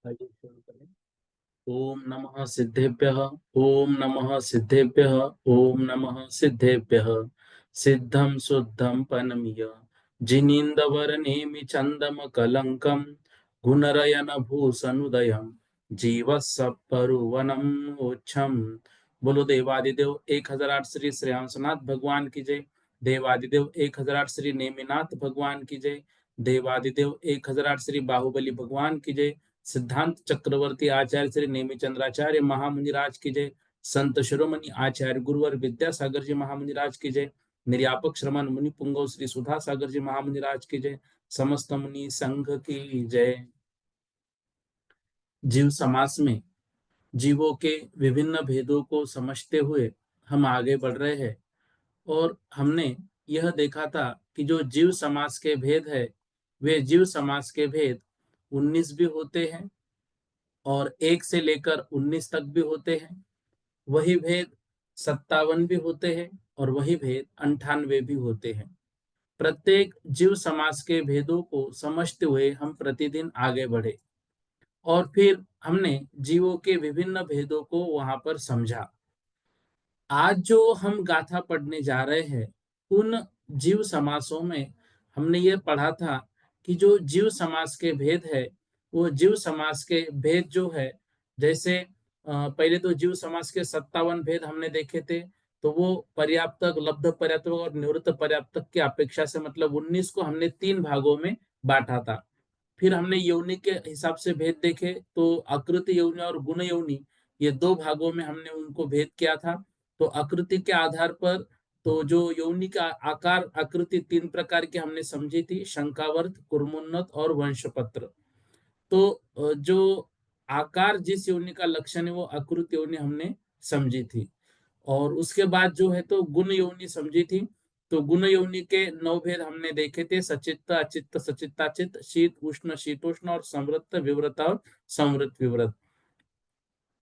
आइए शुरू करें। ओम नमः सिद्धेभ्यः। ओम नमः सिद्धेभ्यः। ओम नमः सिद्धेभ्यः। सिद्धं शुद्धं पनमीय जिनीन्द्रवरनेमि चन्दम कलङ्कं गुणरयन भूषणुदयं जीवसपरुवनम ओच्छम। बोलो देवादिदेव 1008 श्री श्रेयांसनाथ भगवान की जय। देवादिदेव 1008 श्री नेमिनाथ भगवान की जय। देवादिदेव 1008 श्री बाहुबली भगवान की जय। सिद्धांत चक्रवर्ती आचार्य श्री नेमिचंद्राचार्य महामुनिराज की जय। संत शिरोमणि आचार्य गुरुवर विद्यासागर जी महामुनिराज की जय। निर्यापक श्रमण मुनि पुंगव श्री सुधा सागर जी महामुनिराज की जय। समस्त मुनि संघ की जय। जीव समास में जीवों के विभिन्न भेदों को समझते हुए हम आगे बढ़ रहे हैं। और हमने यह देखा था कि जो जीव समास के भेद है वे जीव समास के भेद 19 भी होते हैं और 1 से लेकर 19 तक भी होते हैं। वही भेद 57 भी होते हैं और वही भेद 98 भी होते हैं। प्रत्येक जीव समास के भेदों को समझते हुए हम प्रतिदिन आगे बढ़े और फिर हमने जीवों के विभिन्न भेदों को वहां पर समझा। आज जो हम गाथा पढ़ने जा रहे हैं उन जीव समासों में हमने ये पढ़ा था कि जो जीव समास के भेद है वो जीव समास के भेद जो है, जैसे पहले तो जीव समास के 57 भेद हमने देखे थे। तो वो पर्याप्तक, लब्ध पर्याप्तक और निवृत्त पर्याप्तक की अपेक्षा से मतलब 19 को हमने 3 भागों में बांटा था। फिर हमने यौनि के हिसाब से भेद देखे तो आकृति यौनि और गुण यौनि, ये 2 भागों में हमने उनको भेद किया था। तो आकृति के आधार पर तो जो यौनि का आकार आकृति 3 प्रकार की हमने समझी थी, शंकावर्त, कुर्मोन्नत और वंशपत्र। तो जो आकार जिस योनि का लक्षण है वो अकृत योनि हमने समझी थी। और उसके बाद जो है तो गुण योनि समझी थी। तो गुण योनि के 9 भेद हमने देखे थे, सचित्त, अचित्त, सचित्ताचित्त, शीत उष्ण शीतोष्ण और समृत विव्रत और समृत विव्रत।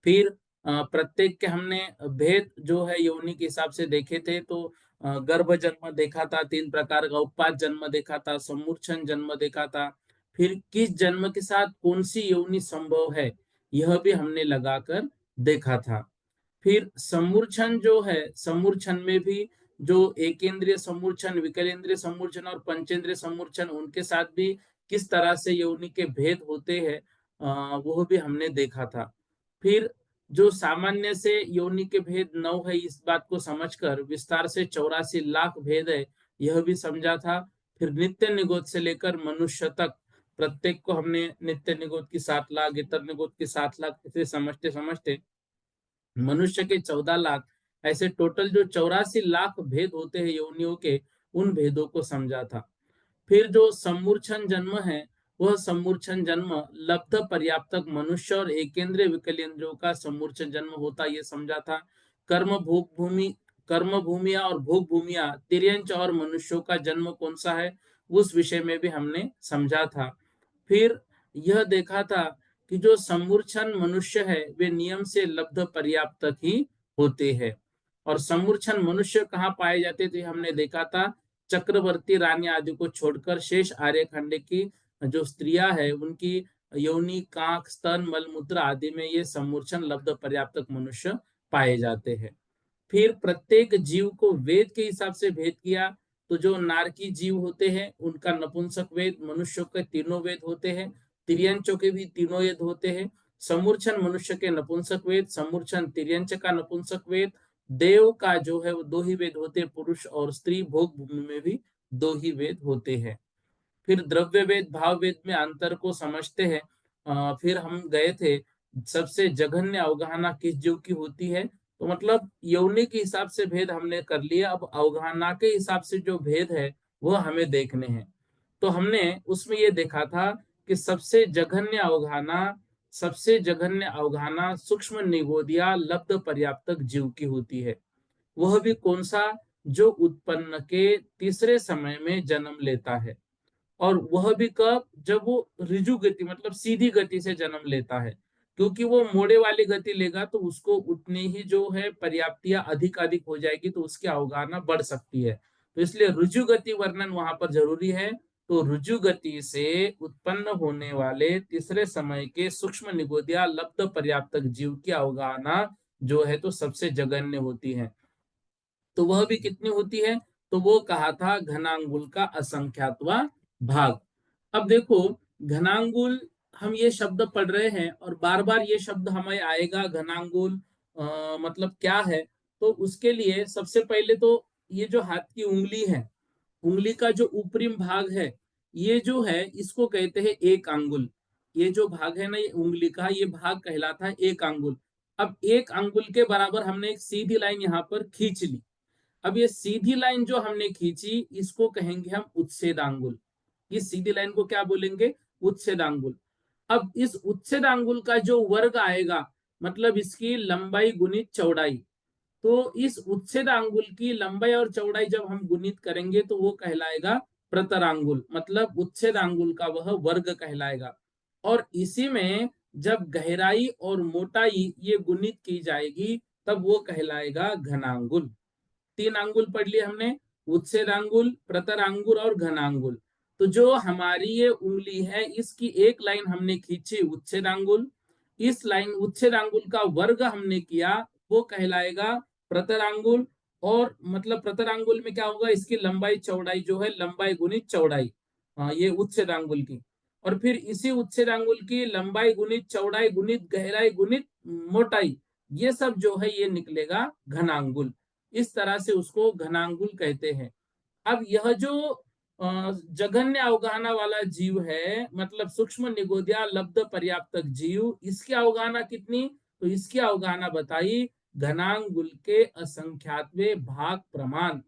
फिर प्रत्येक के हमने भेद जो है योनि के हिसाब से देखे थे। तो गर्भ जन्म देखा था 3 प्रकार का, उत्पाद जन्म देखा था, समूर्छन जन्म देखा था। फिर किस जन्म के साथ कौन सी योनि संभव है यह भी हमने लगाकर देखा था। फिर समूर्छन जो है, समूर्छन में भी जो एकेंद्रीय समूर्छन, विकलेंद्रीय समूर्छन और पंचेंद्रीय समूर्छन उनके साथ भी किस तरह से योनि के भेद होते हैं वो भी हमने देखा था। फिर जो सामान्य से योनि के भेद 9 है इस बात को समझकर विस्तार से 84 लाख भेद है यह भी समझा था। फिर नित्य निगोद से लेकर मनुष्य तक प्रत्येक को हमने नित्य निगोद की 7 लाख, इतर निगोद की 7 लाख ऐसे समझते समझते मनुष्य के 14 लाख, ऐसे टोटल जो 84 लाख भेद होते हैं योनियों के, उन भेदों को समझा था। फिर जो सम्मूर्छन जन्म है वह सम्मूर्छन जन्म लब्ध पर्याप्तक मनुष्य और एकेंद्रीय विकलेंद्रियों का सम्मूर्छन जन्म होता ये समझा था। कर्म भोग भूमि, कर्म भूमिया और भोग भूमिया, तिर्यंच और मनुष्यों का जन्म कौन सा है उस विषय में भी हमने समझा था। फिर यह देखा था कि जो सम्मूर्छन मनुष्य है वे नियम से लब्ध पर्याप्तक ही होते हैं। और सम्मूर्छन मनुष्य कहाँ पाए जाते थे हमने देखा था, चक्रवर्ती रानी आदि को छोड़कर शेष आर्यखंड की जो स्त्रियां है उनकी योनि, कांख, स्तन, मलमूत्र आदि में ये सम्मूर्छन लब्ध पर्याप्तक मनुष्य पाए जाते हैं। फिर प्रत्येक जीव को वेद के हिसाब से भेद किया। तो जो नारकी जीव होते हैं उनका नपुंसक वेद, मनुष्यों के तीनों वेद होते हैं, तिर्यंचों के भी तीनों वेद होते हैं। समूर्छन मनुष्य के नपुंसक वेद, समूर्छन तिर्यंच का नपुंसक वेद। देव का जो है वो 2 ही वेद होते हैं, पुरुष और स्त्री। भोग भूमि में भी 2 ही वेद होते हैं। फिर द्रव्य वेद भाव वेद में अंतर को समझते हैं। फिर हम गए थे सबसे जघन्य अवगाहना किस जीव की होती है। तो मतलब यौनिक के हिसाब से भेद हमने कर लिया, अब अवगाहना के हिसाब से जो भेद है वह हमें देखने हैं। तो हमने उसमें ये देखा था कि सबसे जघन्य अवगाहना सूक्ष्म निगोदिया लब्ध पर्याप्तक जीव की होती है। वह भी कौन सा? जो उत्पन्न के तीसरे समय में जन्म लेता है, और वह भी कब? जब वो ऋजु गति मतलब सीधी गति से जन्म लेता है। क्योंकि वो मोड़े वाली गति लेगा तो उसको उतनी ही जो है पर्याप्तियां अधिक अधिक हो जाएगी, तो उसकी अवगाहना बढ़ सकती है। तो इसलिए ऋजु गति वर्णन वहां पर जरूरी है। तो ऋजु गति से उत्पन्न होने वाले तीसरे समय के सूक्ष्म निगोदिया लब्ध पर्याप्तक जीव की अवगाहना जो है तो सबसे जघन्य होती है। तो वह भी कितनी होती है? तो वो कहा था घनांगुल का असंख्यातवा भाग। अब देखो, घनांगुल, हम ये शब्द पढ़ रहे हैं और बार बार ये शब्द हमें आएगा घनांगुल मतलब क्या है। तो उसके लिए सबसे पहले तो ये जो हाथ की उंगली है, उंगली का जो ऊपरी भाग है, ये जो है इसको कहते हैं एक अंगुल। ये जो भाग है ना, ये उंगली का ये भाग कहलाता है एक अंगुल। अब एक अंगुल के बराबर हमने एक सीधी लाइन यहाँ पर खींच ली। अब ये सीधी लाइन जो हमने खींची इसको कहेंगे हम उच्छेदांगुल। इस सीधी लाइन को क्या बोलेंगे? उच्छेदांगुल। अब इस उच्छेदांगुल का जो वर्ग आएगा, मतलब इसकी लंबाई गुणित चौड़ाई, तो इस उच्छेदांगुल की लंबाई और चौड़ाई जब हम गुणित करेंगे तो वो कहलाएगा प्रतरांगुल, मतलब उच्छेदांगुल का वह वर्ग कहलाएगा। और इसी में जब गहराई और मोटाई ये गुणित की जाएगी तब वो कहलाएगा घनांगुल। 3 अंगुल पढ़ लिए हमने, उच्छेदांगुल, प्रतरांगुल और घनांगुल। तो जो हमारी ये उंगली है इसकी एक लाइन हमने खींची उच्छेदांगुल, इस लाइन उच्छेदांगुल का वर्ग हमने किया, वो कहलाएगा प्रतरांगुल। और मतलब प्रतरांगुल में क्या होगा? इसकी लंबाई चौड़ाई जो है, लंबाई गुणित चौड़ाई, ये उच्छेदांगुल की। और फिर इसी उच्छेदांगुल की लंबाई गुणित चौड़ाई गुणित गहराई गुणित मोटाई, ये सब जो है ये निकलेगा घनांगुल। इस तरह से उसको घनांगुल कहते हैं। अब यह जो जघन्य अवगाहना वाला जीव है, मतलब सूक्ष्म निगोदिया लब्ध पर्याप्तक जीव, इसकी अवगाहना कितनी? तो इसकी अवगाहना बताई घनांगुल के असंख्यातवे भाग प्रमाण।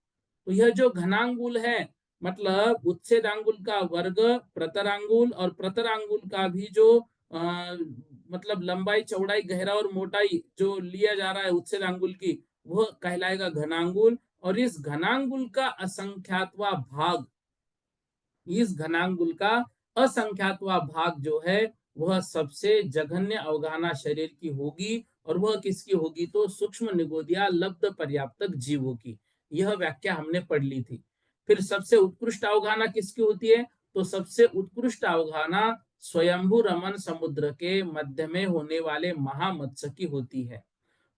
तो यह जो घनांगुल है, मतलब उच्छेदांगुल का वर्ग, प्रतरांगुल, और प्रतरांगुल का भी जो मतलब लंबाई चौड़ाई गहरा और मोटाई जो लिया जा रहा है उच्छेदांगुल की, वह कहलाएगा घनांगुल। और इस घनांगुल का असंख्यातवा भाग, इस घनांगुल का असंख्यातवा भाग जो है वह सबसे जघन्य अवगाहना शरीर की होगी। और वह किसकी होगी? तो सूक्ष्म निगोदिया लब्ध पर्याप्तक जीवों की। यह व्याख्या हमने पढ़ ली थी। फिर सबसे उत्कृष्ट अवगाहना किसकी होती है? तो सबसे उत्कृष्ट अवगाहना स्वयंभू रमन समुद्र के मध्य में होने वाले महामत्स्य की होती है।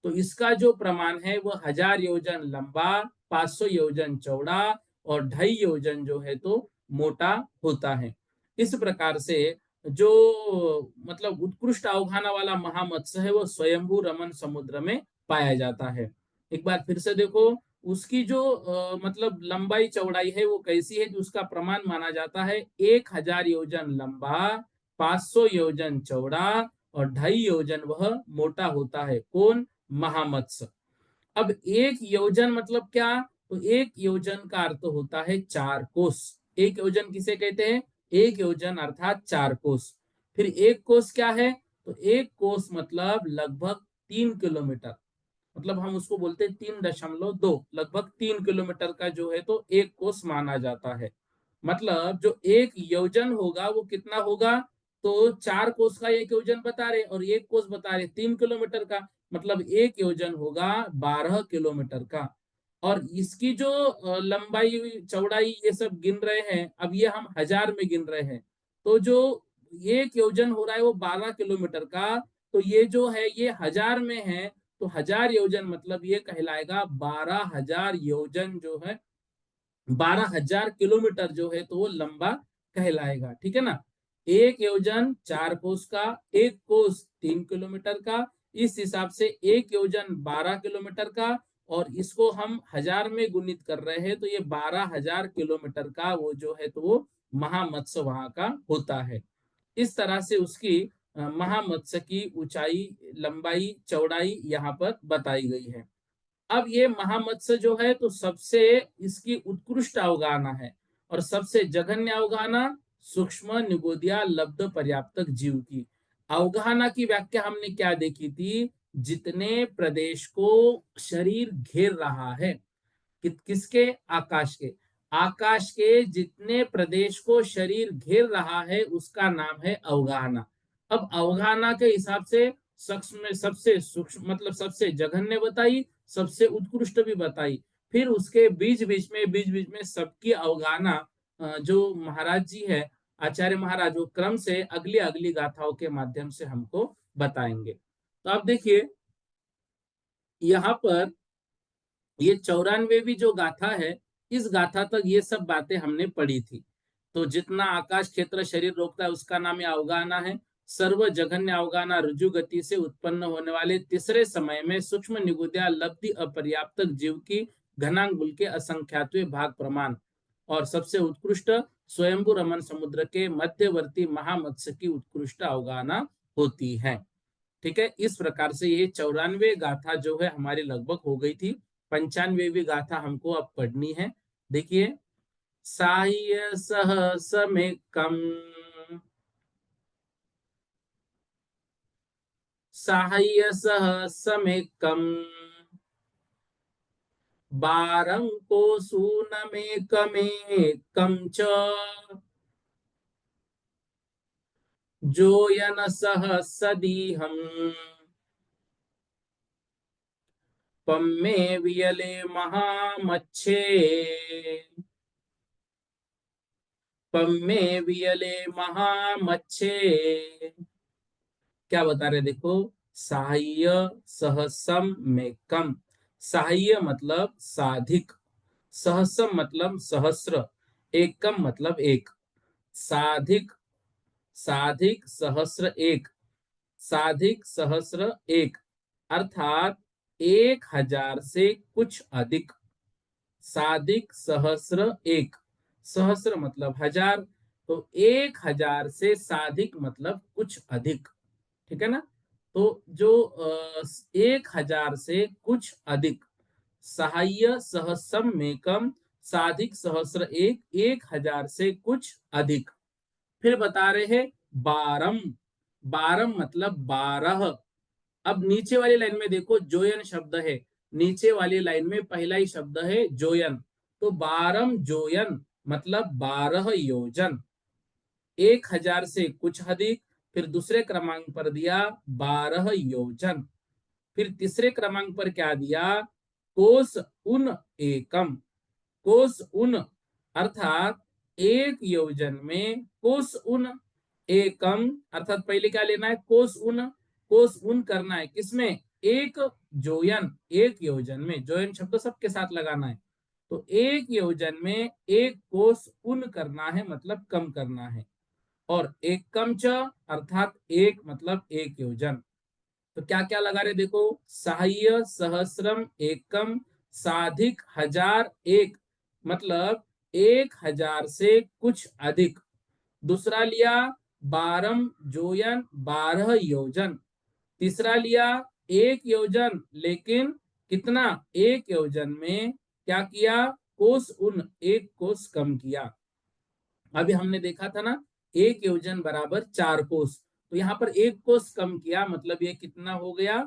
तो इसका जो प्रमाण है वह 1000 योजन लंबा, 500 योजन चौड़ा और 2.5 योजन जो है तो मोटा होता है। इस प्रकार से जो मतलब उत्कृष्ट अवगाहना वाला महामत्स्य है वो स्वयंभू रमन समुद्र में पाया जाता है। एक बार फिर से देखो, उसकी जो मतलब लंबाई चौड़ाई है वो कैसी है? तो उसका प्रमाण माना जाता है 1000 योजन लंबा, 500 योजन चौड़ा और 2.5 योजन वह मोटा होता है। कौन? महामत्स्य। अब 1 योजन मतलब क्या? तो 1 योजन का अर्थ होता है 4 कोस। 1 योजन किसे कहते हैं? 1 योजन अर्थात 4 कोस। फिर 1 कोस क्या है? तो 1 कोस मतलब लगभग 3 किलोमीटर, मतलब हम उसको बोलते हैं 3.2, लगभग 3 किलोमीटर का जो है तो 1 कोस माना जाता है। मतलब जो 1 योजन होगा वो कितना होगा? तो 4 कोस का 1 योजन बता रहे और 1 कोस बता रहे 3 किलोमीटर का, मतलब 1 योजन होगा 12 किलोमीटर का। और इसकी जो लंबाई चौड़ाई ये सब गिन रहे हैं, अब ये हम हजार में गिन रहे हैं। तो जो 1 योजन हो रहा है वो 12 किलोमीटर का, तो ये जो है ये हजार में है। तो 1000 योजन मतलब ये कहलाएगा 12,000 योजन जो है, 12,000 किलोमीटर जो है तो वो लंबा कहलाएगा। ठीक है ना? 1 योजन 4 कोस का, 1 कोस 3 किलोमीटर का, इस हिसाब से 1 योजन 12 किलोमीटर का। और इसको हम हजार में गुणित कर रहे हैं तो ये 12,000 किलोमीटर का वो जो है तो वो महामत्स्य वहां का होता है। इस तरह से उसकी महामत्स्य की ऊंचाई, लंबाई, चौड़ाई यहाँ पर बताई गई है। अब ये महामत्स्य जो है तो सबसे इसकी उत्कृष्ट अवगाहना है, और सबसे जघन्य अवगाहना सूक्ष्म निगोदिया लब्ध पर्याप्तक जीव की। अवगाहना की व्याख्या हमने क्या देखी थी? जितने प्रदेश को शरीर घेर रहा है, किसके? आकाश के। आकाश के जितने प्रदेश को शरीर घेर रहा है उसका नाम है अवगाहना। अब अवगाहना के हिसाब से सूक्ष्म में सबसे सूक्ष्म मतलब सबसे जघन्य बताई, सबसे उत्कृष्ट भी बताई। फिर उसके बीच बीच में सबकी अवगाहना जो महाराज जी है, आचार्य महाराज, वो क्रम से अगली अगली गाथाओं के माध्यम से हमको बताएंगे। तो आप देखिए यहाँ पर ये 94वीं जो गाथा है, इस गाथा तक ये सब बातें हमने पढ़ी थी। तो जितना आकाश क्षेत्र शरीर रोकता है उसका नाम यह अवगाहना है। सर्व जघन्य अवगाहना रुजु गति से उत्पन्न होने वाले तीसरे समय में सूक्ष्म निगुद्या लब्धि अपर्याप्तक जीव की घनांगुल के असंख्यात्वे भाग प्रमाण, और सबसे उत्कृष्ट स्वयंभू रमन समुद्र के मध्यवर्ती महामत्स्य की उत्कृष्ट अवगाहना होती है। ठीक है, इस प्रकार से ये 94 गाथा जो है हमारी लगभग हो गई थी। 95वीं गाथा हमको अब पढ़नी है। देखिए, साह्य सहस में कम, साह्य सहस में कम, बारंको सून में कमे कम च, जोयन सहस दीहम, पम्मे वियले महामच्छे, पम्मे वियले महामच्छे। क्या बता रहे? देखो, साह्य सहसम में कम। साह्य मतलब साधिक, सहसम मतलब सहस्र, एकम मतलब एक। साधिक, साधिक सहस्र एक, साधिक सहस्र एक अर्थात 1000 से कुछ अधिक। साधिक सहस्र एक, सहस्र मतलब हजार, तो 1000 से साधिक मतलब कुछ अधिक। ठीक है ना? तो जो 1000 से कुछ अधिक, सहाय सहस्म मेकम, साधिक सहस्र एक, 1000 से कुछ अधिक। फिर बता रहे हैं बारम, बारम मतलब 12। अब नीचे वाली लाइन में देखो जोयन शब्द है, नीचे वाली लाइन में पहला ही शब्द है जोयन, तो बारम जोयन मतलब 12 योजन, 1000 से कुछ अधिक। फिर दूसरे क्रमांक पर दिया 12 योजन। फिर तीसरे क्रमांक पर क्या दिया? कोस उन एकम, कोस उन अर्थात एक योजन में कोस उन एकम, अर्थात पहले क्या लेना है? कोस उन, कोस उन करना है किसमें? एक जोयन, एक योजन में, जोयन शब्द सबके साथ लगाना है। तो एक योजन में एक कोस उन करना है, मतलब कम करना है। और एक कम च अर्थात एक मतलब एक योजन। तो क्या क्या लगा रहे? देखो, साह्य सहस्रम एकम, साधिक हजार एक मतलब 1000 से कुछ अधिक। दूसरा लिया बारम जोयन 12 योजन। तीसरा लिया एक योजन, लेकिन कितना? एक योजन में क्या किया? कोस उन, एक कोस कम किया। अभी हमने देखा था ना, एक योजन बराबर 4 कोस, तो यहाँ पर एक कोस कम किया, मतलब ये कितना हो गया?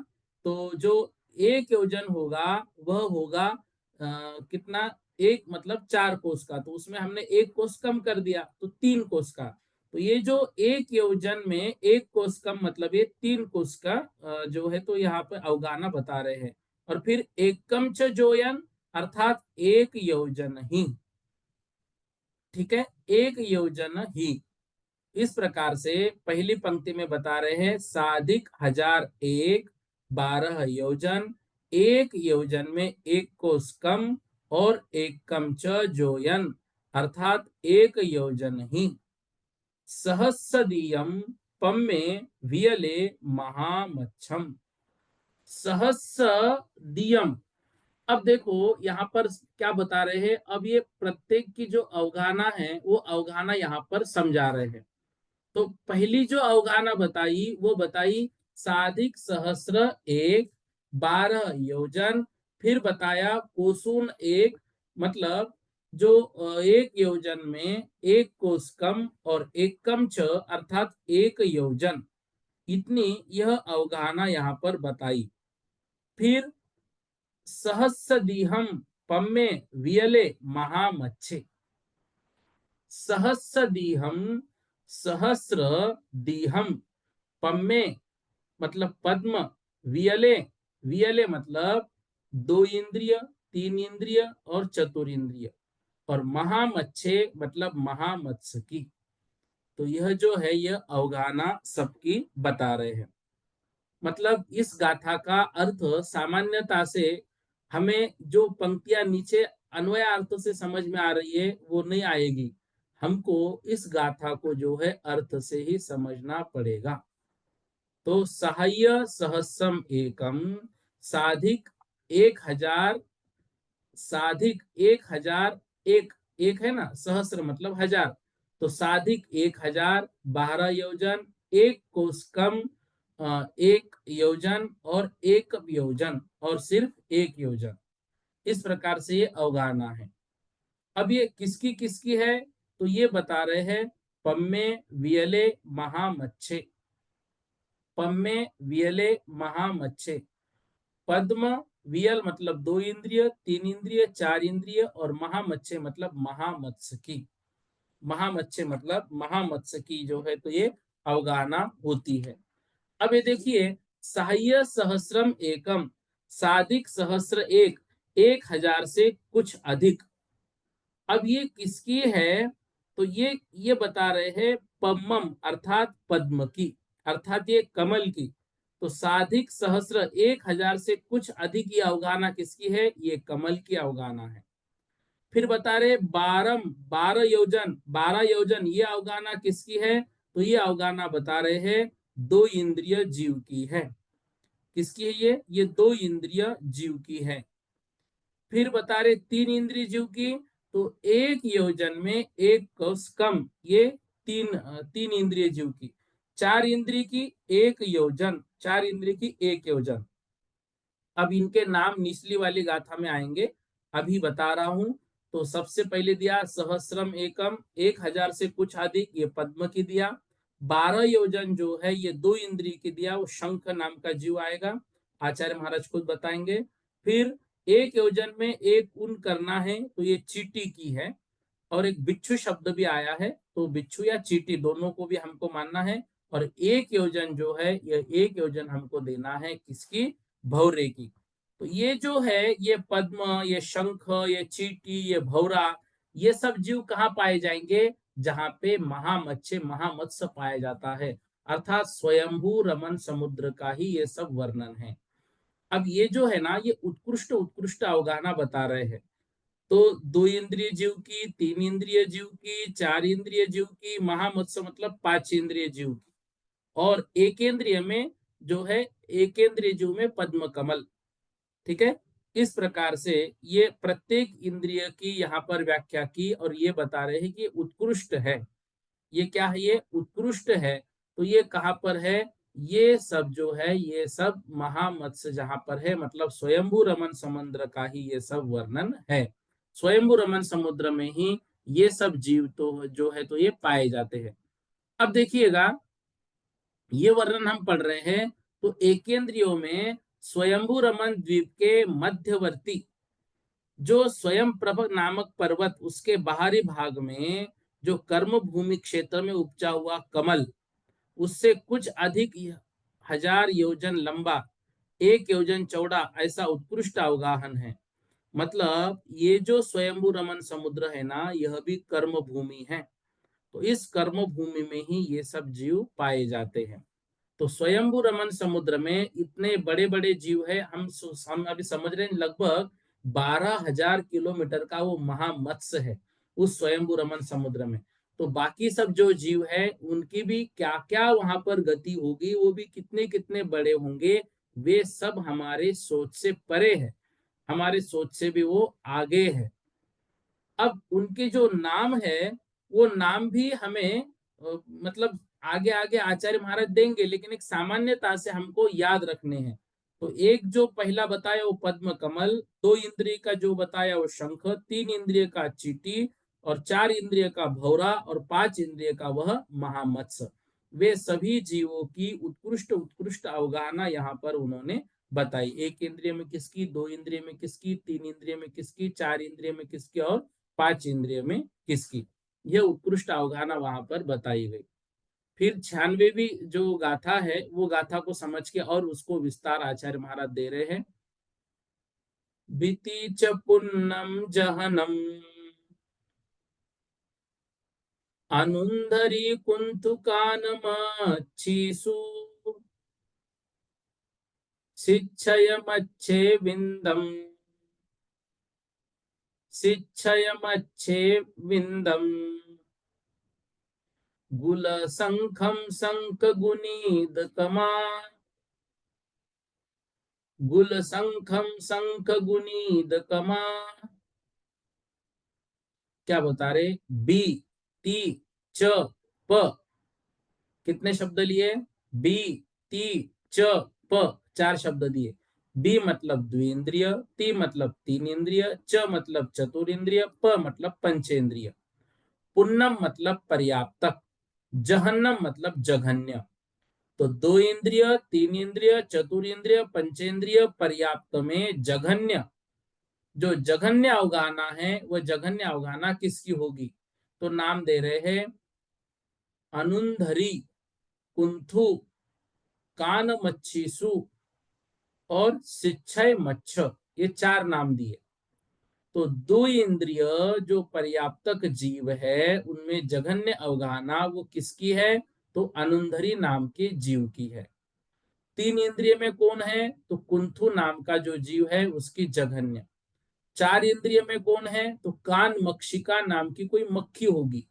तो जो एक योजन होगा वह होगा कितना? एक मतलब 4 कोस का, तो उसमें हमने एक कोस कम कर दिया, तो 3 कोस का। तो ये जो एक योजन में एक कोस कम मतलब ये 3 कोस का जो है, तो यहाँ पर अवगाहना बता रहे हैं। और फिर एक कम च जोयन अर्थात एक योजन ही। ठीक है, एक योजन ही। इस प्रकार से पहली पंक्ति में बता रहे हैं साधिक हजार एक, 12 योजन, एक योजन में एक कोस कम, और एक कम च जोयन अर्थात एक योजन ही। सहस्सदीयम पम्मे वियले महामच्छम, सहस्सदीयम। अब देखो यहाँ पर क्या बता रहे हैं? अब ये प्रत्येक की जो अवगाहना है वो अवगाहना यहाँ पर समझा रहे हैं। तो पहली जो अवगाहना बताई वो बताई साधिक सहस्र एक, 12 योजन। फिर बताया कोसून एक, मतलब जो एक योजन में एक कोस कम और एक कम छ, अर्थात 1 योजन। इतनी यह अवगाहना यहाँ पर बताई। फिर सहस्रदीहम पम्मे वियले महामच्छे। सहस्रदीहम, सहस्र दीहम, पम्मे मतलब पद्म, वियले, वियले मतलब 2 इंद्रिय, 3 इंद्रिय और चतुरिंद्रिय, और महामच्छे मतलब महामत्स्य की। तो यह जो है यह अवगाहना सबकी बता रहे हैं। मतलब इस गाथा का अर्थ सामान्यता से हमें जो पंक्तियां नीचे अन्वय अर्थ से समझ में आ रही है वो नहीं आएगी। हमको इस गाथा को जो है अर्थ से ही समझना पड़ेगा। तो सहाय सहस्रम एकम, साधिक 1,000, साधिक 1,000, एक, एक है ना, सहस्र मतलब हजार, तो साधिक 1,000, 12 योजन, एक कोस कम, 1 योजन और एक योजन और सिर्फ 1 योजन। इस प्रकार से ये अवगाहना है। अब ये किसकी किसकी है, तो ये बता रहे हैं पम्मे वियले महामच्छे। पम्मे वियले महामच्छे, पद्म, वियल मतलब 2 इंद्रिय, 3 इंद्रिय, 4 इंद्रिय और महामच्छे मतलब महामत्स्य की। महामच्छे मतलब महामत्स्य की जो है तो ये अवगाहना होती है। अब ये देखिए, सहाय सहस्रम एकम, साधिक सहस्र एक, 1,000 से कुछ अधिक। अब ये किसकी है, तो ये बता रहे हैं पम्मम अर्थात पद्म की, अर्थात ये कमल की। तो साधिक सहस्र 1,000 से कुछ अधिक ये अवगाहना किसकी है, ये कमल की अवगाहना है। फिर बता रहे 12 योजन, 12 योजन ये अवगाहना किसकी है, तो ये अवगाहना बता रहे हैं 2 इंद्रिय जीव की है। किसकी है ये 2 इंद्रिय जीव की है। फिर बता रहे 3 इंद्रिय जीव की, तो 1 योजन में एक कोस कम, ये 3 इंद्रिय जीव की। 4 इंद्रिय की 1 योजन, 4 इंद्रिय की 1 योजन। अब इनके नाम निचली वाली गाथा में आएंगे, अभी बता रहा हूं। तो सबसे पहले दिया सहस्रम एकम, 1,000 से कुछ अधिक, ये पद्म की दिया। 12 योजन जो है ये 2 इंद्रिय की दिया, वो शंख नाम का जीव आएगा, आचार्य महाराज खुद बताएंगे। फिर 1 योजन में एक उन करना है, तो ये चीटी की है। और एक बिच्छू शब्द भी आया है, तो बिच्छू या चीटी दोनों को भी हमको मानना है। और 1 योजन जो है, यह 1 योजन हमको देना है किसकी, भौरे की। तो ये जो है ये पद्म, ये शंख, ये चीटी, ये भौरा, ये सब जीव कहाँ पाए जाएंगे, जहां पे महामच्छे महामत्स्य पाया जाता है, अर्थात स्वयंभू रमन समुद्र का ही ये सब वर्णन है। अब ये जो है ना, ये उत्कृष्ट उत्कृष्ट अवगाहना बता रहे हैं। तो 2 इंद्रिय जीव की, 3 इंद्रिय जीव की, 4 इंद्रिय जीव की, महामत्स्य मतलब 5 इंद्रिय जीव की, और एकेंद्रिय में जो है, एकेंद्रिय जीव में पद्म कमल। ठीक है, इस प्रकार से ये प्रत्येक इंद्रिय की यहाँ पर व्याख्या की, और ये बता रहे हैं कि उत्कृष्ट है। ये क्या है, ये उत्कृष्ट है। तो ये कहाँ पर है, ये सब जो है ये सब महामत्स्य जहां पर है, मतलब स्वयंभू रमन समुद्र का ही ये सब वर्णन है। स्वयंभू रमन समुद्र में ही ये सब जीव तो जो है तो ये पाए जाते हैं। अब देखिएगा, ये वर्णन हम पढ़ रहे हैं, तो एकेंद्रियों में स्वयंभू रमन द्वीप के मध्यवर्ती जो स्वयं प्रभ नामक पर्वत, उसके बाहरी भाग में जो कर्म भूमि क्षेत्र में उपजा हुआ कमल, उससे कुछ अधिक 1,000 योजन लंबा, 1 योजन चौड़ा, ऐसा उत्कृष्ट अवगाहन है। मतलब ये जो स्वयंभू रमन समुद्र है ना, यह भी कर्म भूमि है। तो इस कर्म भूमि में ही ये सब जीव पाए जाते हैं। तो स्वयंभू रमन समुद्र में इतने बड़े बड़े जीव है, हम अभी समझ रहे हैं लगभग 12,000 किलोमीटर का वो महामत्स्य है उस स्वयंभू रमन समुद्र में। तो बाकी सब जो जीव है उनकी भी क्या क्या वहां पर गति होगी, वो भी कितने कितने बड़े होंगे, वे सब हमारे सोच से परे है, हमारे सोच से भी वो आगे है। अब उनके जो नाम है, वो नाम भी हमें मतलब आगे आगे आचार्य महाराज देंगे, लेकिन एक सामान्यता से हमको याद रखने हैं। तो एक जो पहला बताया वो पद्म कमल, 2 इंद्रिय का जो बताया वो शंख, 3 इंद्रिय का चींटी, और 4 इंद्रिय का भौरा, और 5 इंद्रिय का वह महामत्स्य। वे सभी जीवों की उत्कृष्ट उत्कृष्ट अवगाहना यहाँ पर उन्होंने बताई। 1 इंद्रिय में किसकी, 2 इंद्रिय में किसकी, 3 इंद्रिय में किसकी, 4 इंद्रिय में किसकी, और 5 इंद्रिय में किसकी, यह उत्कृष्ट अवगाहना वहां पर बताई गई। फिर 96वीं जो गाथा है वो गाथा को समझ के और उसको विस्तार आचार्य महाराज दे रहे हैं। बीती च पुन्नम जहनम अनुंधरी कुंतुकानमच्छीसु शिक्षयमच्छे विंदम शिक्षयमच्छे विंदम गुल शंखम शंख गुनीद कमा गुल शंखम शंख गुनीद कमा। क्या बता रहे, बी ती च प, कितने शब्द लिए, बी ती च प, 4 शब्द दिए। बी मतलब द्विंद्रिय, ती मतलब 3 इंद्रिय, च मतलब चतुरिंद्रिय, प मतलब पंचेंद्रिय। पुन्नम मतलब पर्याप्तक, जहन्नम मतलब जघन्य। तो 2 इंद्रिय, 3 इंद्रिय, चतुरिंद्रिय, पंचेंद्रिय, पर्याप्त में जघन्य, जो जघन्य अवगाहना है वह जघन्य अवगाहना किसकी होगी? तो नाम दे रहे हैं अनुंधरी, कुंथु, कान मच्छीसु और शिक्षय मच्छ, ये 4 नाम दिए। तो 2 इंद्रिय जो पर्याप्तक जीव है उनमें जघन्य अवगाहना वो किसकी है? तो अनुंधरी नाम के जीव की है। 3 इंद्रिय में कौन है? तो कुंथु नाम का जो जीव है उसकी जघन्य। 4 इंद्रिय में कौन है? तो कान मक्षिका नाम की कोई मक्खी होगी।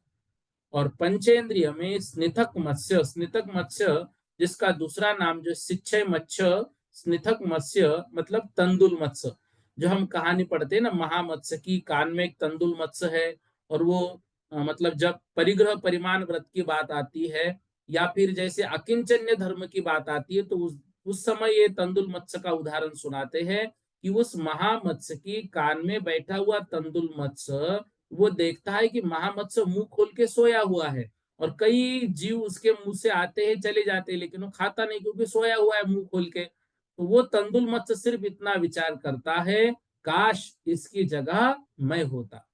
और पंचेंद्रिय में स्निथक मत्स्य, स्निथक मत्स्य जिसका दूसरा नाम जो शिक्षय मत्स्य, स्निथक मत्स्य मतलब तंदुल मत्स्य। जो हम कहानी पढ़ते हैं ना महामत्स्य की, कान में एक तंदुल मत्स्य है, और वो मतलब जब परिग्रह परिमाण व्रत की बात आती है या फिर जैसे अकिंचन्य धर्म की बात आती है तो उस समय ये तंदुल मत्स्य का उदाहरण सुनाते हैं कि उस महामत्स्य की कान में बैठा हुआ तंदुल मत्स्य वो देखता है कि महामत्स्य मुंह खोल के सोया हुआ है, और कई जीव उसके मुंह से आते हैं चले जाते हैं, लेकिन वो खाता नहीं क्योंकि सोया हुआ है मुंह खोल के। तो वो तंदुल मत्स्य सिर्फ इतना विचार करता है, काश इसकी जगह मैं होता।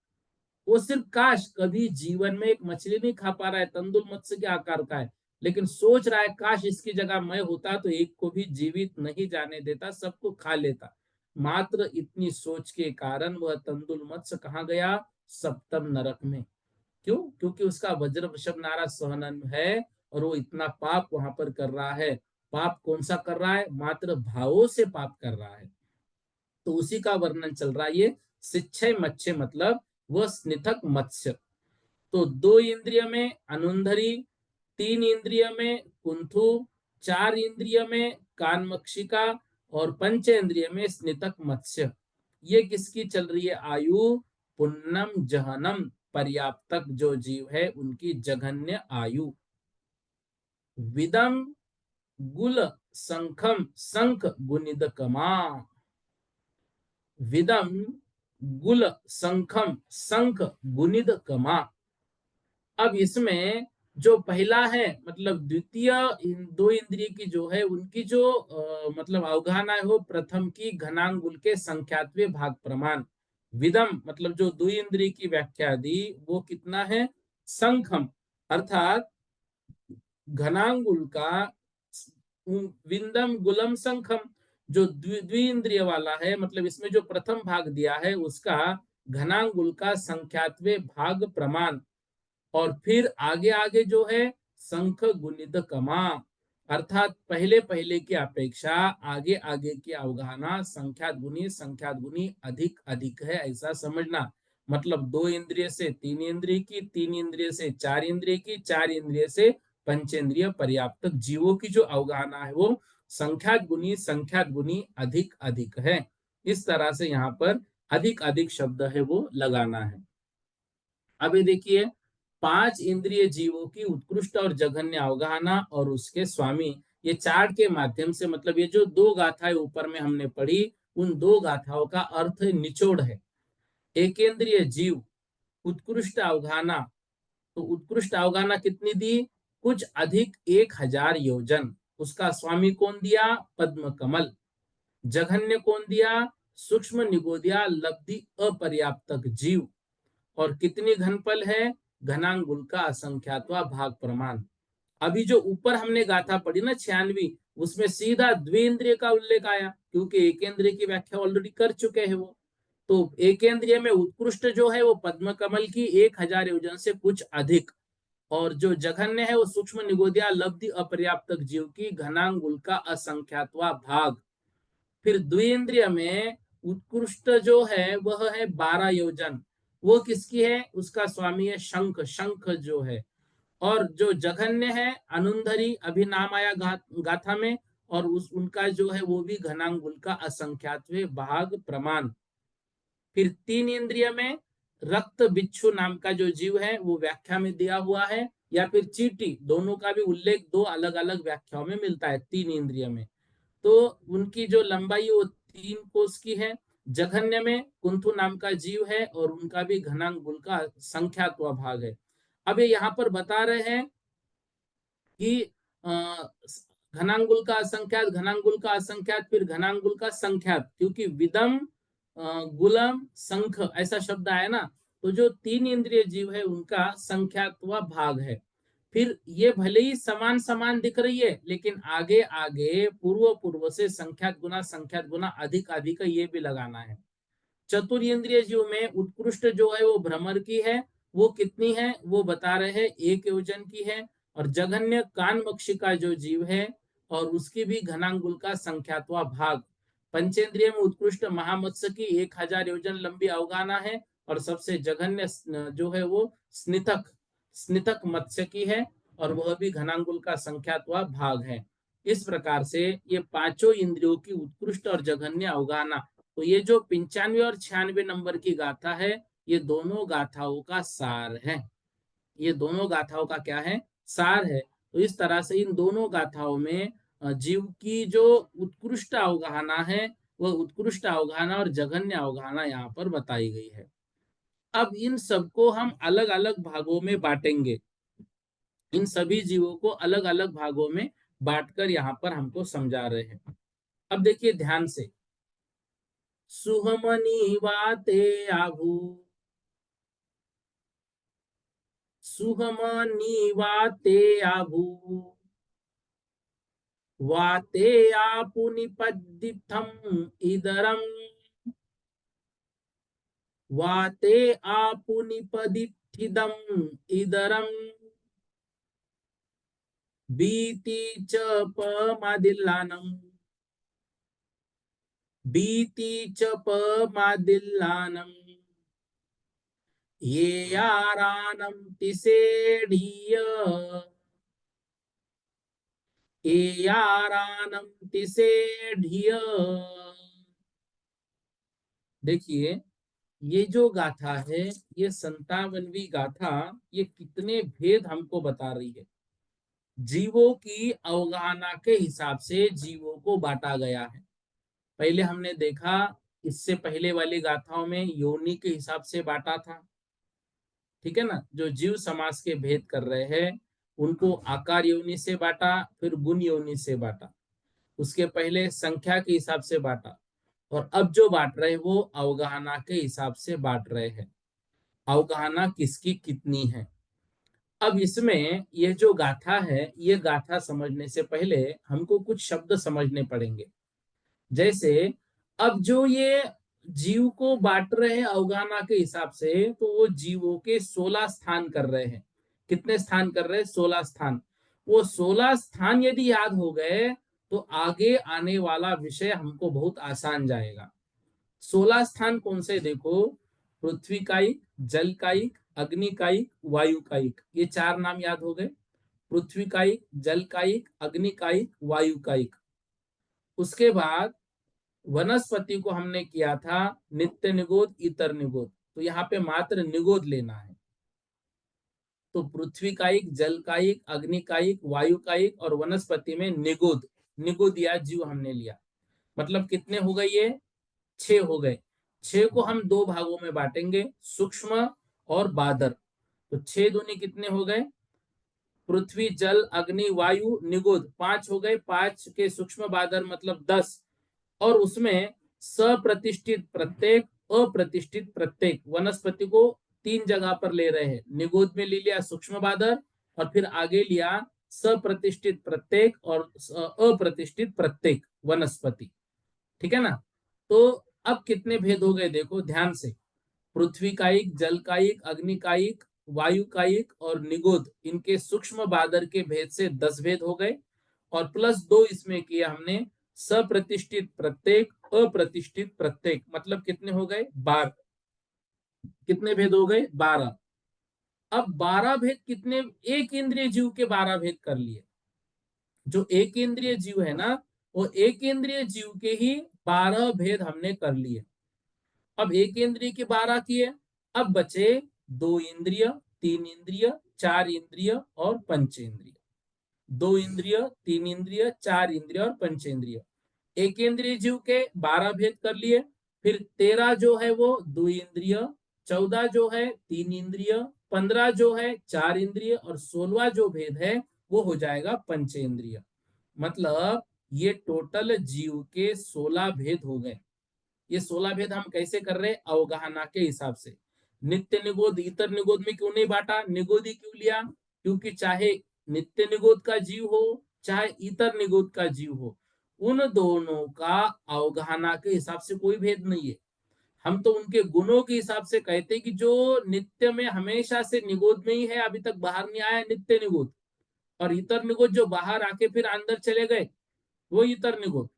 वो सिर्फ काश, कभी जीवन में एक मछली नहीं खा पा रहा है, तंदुल मत्स्य के आकार का है, लेकिन सोच रहा है काश इसकी जगह मैं होता तो एक को भी जीवित नहीं जाने देता, सबको खा लेता। मात्र इतनी सोच के कारण वह तंदुल मत्स्य कहाँ गया? सप्तम नरक में। क्यों? क्योंकि उसका वज्र वृषभ नारा सहनन है, और वो इतना पाप वहां पर कर रहा है। पाप कौन सा कर रहा है? मात्र भावों से पाप कर रहा है। तो उसी का वर्णन चल रहा है ये शिक्षय मत्स्य, मतलब वह स्निथक मत्स्य। तो 2 इंद्रिय में अनुंधरी, 3 इंद्रिय में कुंथु, 4 इंद्रिय में कानमक्षिका, और पंचेंद्रिय में स्नितक मत्स्य। ये किसकी चल रही है आयु? पुन्नम जहनम, पर्याप्तक जो जीव है उनकी जघन्य आयु। विदम गुल शंखम शंख गुनिद कमा, विदम गुल शंखम शंख गुनिद कमा। अब इसमें जो पहला है मतलब द्वितीय 2 इंद्रिय की जो है उनकी जो मतलब अवगाहना है वो प्रथम की घनांगुल के संख्यात्वे भाग प्रमाण। विदम मतलब जो 2 इंद्रिय की व्याख्या दी वो कितना है? संखम, अर्थात घनांगुल का विंदम गुलम संखम, जो द्विंद्रिय वाला है, मतलब इसमें जो प्रथम भाग दिया है उसका घनांगुल का संख्यात्वे भाग प्रमाण। और फिर आगे आगे जो है संख गुणित कमा, अर्थात पहले पहले की अपेक्षा आगे आगे की अवगाहना संख्यात गुनी अधिक अधिक है, ऐसा समझना। मतलब 2 इंद्रिय से 3 इंद्रिय की, 3 इंद्रिय से 4 इंद्रिय की, 4 इंद्रिय से पंचेंद्रिय पर्याप्तक जीवों की जो अवगाहना है वो संख्यात गुनी अधिक अधिक है। इस तरह से यहाँ पर अधिक अधिक शब्द है वो लगाना है। अब ये देखिए 5 इंद्रिय जीवों की उत्कृष्ट और जघन्य अवगाहना और उसके स्वामी। ये चार्ट के माध्यम से, मतलब ये जो दो गाथाएं ऊपर में हमने पढ़ी, उन दो गाथाओं का अर्थ निचोड़ है। एकेंद्रिय जीव, उत्कृष्ट अवगाहना, तो उत्कृष्ट अवगाहना कितनी दी? कुछ अधिक 1000 योजन। उसका स्वामी कौन दिया? पद्म कमल। जघन्य कौन दिया? सूक्ष्म निगोदिया लब्धि अपर्याप्तक जीव। और कितनी घनफल है? घनांगुल का असंख्यात्वा भाग प्रमाण। अभी जो ऊपर हमने गाथा पढ़ी ना 96, उसमें सीधा द्विंद्रिय का उल्लेख आया, क्योंकि एकेंद्रिय की व्याख्या ऑलरेडी कर चुके हैं वो। तो एकेंद्रिय में उत्कृष्ट जो है वो पद्म कमल की 1000 योजन से कुछ अधिक, और जो जघन्य है वो सूक्ष्म निगोदिया लब्धि अपर्याप्तक जीव की घनांगुल का असंख्यात्वा भाग। फिर द्विंद्रिय में उत्कृष्ट जो है वह है 12 योजन। वो किसकी है? उसका स्वामी है शंख। शंख जो है, और जो जघन्य है अनुंधरी, अभी नाम आया गाथा में, और उनका जो है वो भी घनांगुल का असंख्यात्वे भाग प्रमाण। फिर 3 इंद्रिय में रक्त बिच्छू नाम का जो जीव है वो व्याख्या में दिया हुआ है, या फिर चीटी, दोनों का भी उल्लेख दो अलग अलग व्याख्याओं में मिलता है 3 इंद्रिय में। तो उनकी जो लंबाई वो 3 कोस की है। जघन्य में कुंथु नाम का जीव है, और उनका भी घनांगुल का संख्यात्व भाग है। अब ये यहाँ पर बता रहे हैं कि घनांगुल का असंख्यात, घनांगुल का असंख्यात, फिर घनांगुल का संख्यात, क्योंकि विदम गुलम संख ऐसा शब्द आया ना, तो जो 3 इंद्रिय जीव है उनका संख्यात्व भाग है। फिर ये भले ही समान समान दिख रही है, लेकिन आगे आगे पूर्व पूर्व से संख्यात गुना अधिक अधिक ये भी लगाना है। चतुर्ंद्रिय जीव में उत्कृष्ट जो है वो भ्रमर की है। वो कितनी है वो बता रहे हैं, 1 योजन की है। और जघन्य कान मक्षी का जो जीव है, और उसकी भी घनांगुल का संख्यात्वा भाग। पंचेंद्रिय में उत्कृष्ट महामत्स्य की 1000 योजन लंबी अवगाहना है, और सबसे जघन्य जो है वो स्नितक स्नितक मत्स्य की है, और वह भी घनांगुल का संख्यात्वा भाग है। इस प्रकार से ये पांचों इंद्रियों की उत्कृष्ट और जघन्य अवगाहना। तो ये जो 95 और 96 नंबर की गाथा है, ये दोनों गाथाओं का सार है। ये दोनों गाथाओं का क्या है? सार है। तो इस तरह से इन दोनों गाथाओं में जीव की जो उत्कृष्ट अवगाहना है, वह उत्कृष्ट अवगाहना और जघन्य अवगाहना यहाँ पर बताई गई है। अब इन सबको हम अलग अलग भागों में बांटेंगे। इन सभी जीवों को अलग अलग भागों में बांटकर यहाँ पर हमको समझा रहे हैं। अब देखिए ध्यान से, सुहमनी वाते आभू, सुहमनी वाते आभू, वाते आपुनिपद्दिथम इदरम, वाते आपुनिपदिथिदम इदरम, बीति च पमादिल्लानम, बीति च पमादिल्लानम, ये यारानम तिसेढ़िय, ये यारानम तिसेढ़िय। देखिए, ये जो गाथा है, ये 57वीं गाथा, ये कितने भेद हमको बता रही है। जीवों की अवगाहना के हिसाब से जीवों को बांटा गया है। पहले हमने देखा, इससे पहले वाली गाथाओं में योनि के हिसाब से बांटा था। ठीक है ना? जो जीव समास के भेद कर रहे हैं, उनको आकार योनि से बांटा, फिर गुण योनि से बांटा, उसके पहले संख्या के हिसाब से बांटा, और अब जो बांट रहे वो अवगाहना के हिसाब से बांट रहे हैं। अवगाहना किसकी कितनी है। अब इसमें ये जो गाथा है, ये गाथा समझने से पहले हमको कुछ शब्द समझने पड़ेंगे। जैसे, अब जो ये जीव को बांट रहे हैं अवगाहना के हिसाब से, तो वो जीवों के 16 स्थान कर रहे हैं। कितने स्थान कर रहे हैं? 16 स्थान। वो 16 स्थान यदि याद हो गए, तो आगे आने वाला विषय हमको बहुत आसान जाएगा। 16 स्थान कौन से? देखो, पृथ्वी कायिक, जल कायिक, अग्नि कायिक, वायु कायिक, ये 4 नाम याद हो गए। पृथ्वी कायिक, जल कायिक, अग्नि कायिक, वायु कायिक। उसके बाद वनस्पति को हमने किया था नित्य निगोद, इतर निगोद, तो यहाँ पे मात्र निगोद लेना है। तो पृथ्वी कायिक, जल कायिक, अग्नि कायिक, वायु कायिक और वनस्पति में निगुद, निगुद या जीव हमने लिया। मतलब कितने हो गए ये? 6 हो गए। 6 को हम दो भागों में बांटेंगे, सूक्ष्म और बादर। तो 6 दूनी कितने हो गए? पृथ्वी, जल, अग्नि, वायु, निगुद 5 हो गए। 5 के सूक्ष्म बादर मतलब 10। और उसमें सप्रतिष्ठित प्रत्येक, अप्रतिष्ठित प्रत्येक, वनस्पति को 3 जगह पर ले रहे हैं। निगुद में ले लिया सूक्ष्म बादर और फिर आगे लिया सप्रतिष्ठित प्रत्येक और अप्रतिष्ठित प्रत्येक वनस्पति। ठीक है ना? तो अब कितने भेद हो गए देखो ध्यान से। पृथ्वी कायिक, जल कायिक, अग्नि कायिक, वायु कायिक और निगुद, इनके सूक्ष्म बादर के भेद से 10 भेद हो गए। और प्लस 2 इसमें किया हमने सप्रतिष्ठित प्रत्येक, अप्रतिष्ठित प्रत्येक, मतलब कितने हो गए? 12। कितने भेद हो गए? 12। अब 12 भेद कितने? एक इंद्रिय जीव के 12 भेद कर लिए। जो एक इंद्रिय जीव है ना, वो एक इंद्रिय जीव के ही 12 भेद हमने कर लिए। अब एक इंद्रिय के 12 किए। अब बचे 2 इंद्रिय, 3 इंद्रिय, 4 इंद्रिय और पंचेंद्रिय। 2 इंद्रिय, 3 इंद्रिय, 4 इंद्रिय और पंचेंद्रिय। एक इंद्रिय जीव के 12 भेद कर लिए। फिर 13 जो है वो 2 इंद्रिय, 14 जो है 3 इंद्रिय, 15 जो है 4 इंद्रिय और 16वां जो भेद है वो हो जाएगा पंचेंद्रिय। मतलब ये टोटल जीव के 16 भेद हो गए। ये 16 भेद हम कैसे कर रहे हैं? अवगाहना के हिसाब से। नित्य निगोद, इतर निगोद में क्यों नहीं बांटा? निगोद ही क्यों लिया? क्योंकि चाहे नित्य निगोद का जीव हो चाहे इतर निगोद का जीव हो, उन दोनों का अवगाहना के हिसाब से कोई भेद नहीं है। हम तो उनके गुणों के हिसाब से कहते हैं कि जो नित्य में हमेशा से निगोद में ही है, अभी तक बाहर नहीं आया नित्य निगोद, और इतर निगोद जो बाहर आके फिर अंदर चले गए, वो इतर निगोद।